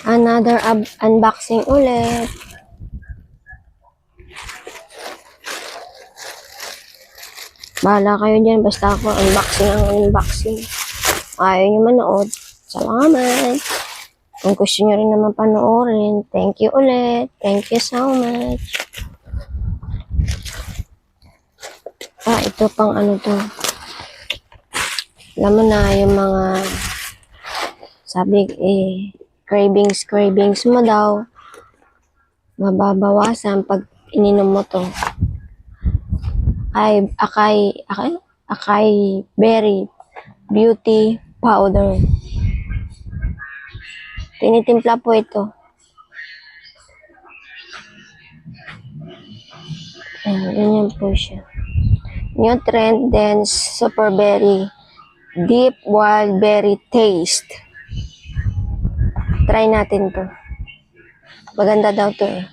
Another unboxing ulit. Bahala kayo dyan. Basta ako unboxing. Ayaw nyo manood. Salamat. Kung gusto nyo rin naman panoorin, thank you ulit. Thank you so much. Ito pang ano to. Alam mo na yung mga sabi cravings mo daw. Mababawasan pag ininom mo to. Acai berry beauty powder. Tinitimpla po ito. Ganyan po siya. Nutrient dense super berry deep wild berry taste. Try natin to. Maganda daw to eh.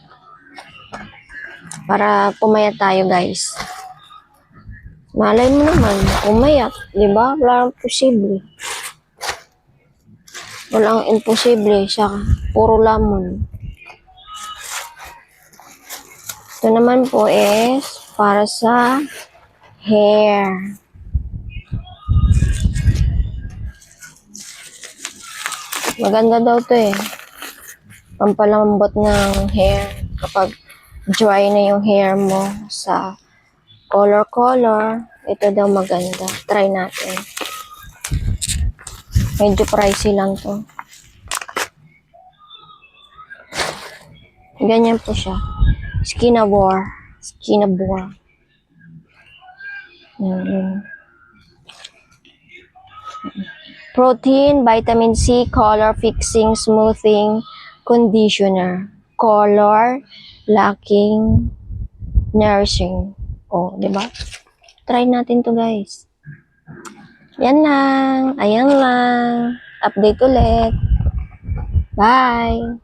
Para pumayat tayo guys. Malay mo naman, pumayat. Diba? Walang posible. Walang imposible siya. Puro lamon. Ito naman po is para sa hair. Maganda daw to eh. Pampalambot ng hair kapag dry na yung hair mo sa color. Ito daw maganda. Try natin. Medyo pricey lang to. Ganyan po siya. Skinabore. Protein, vitamin C, color fixing, smoothing, conditioner. Color lacking, nourishing. Diba? Try natin to guys. Yan lang. Ayan lang. Update ulit. Bye!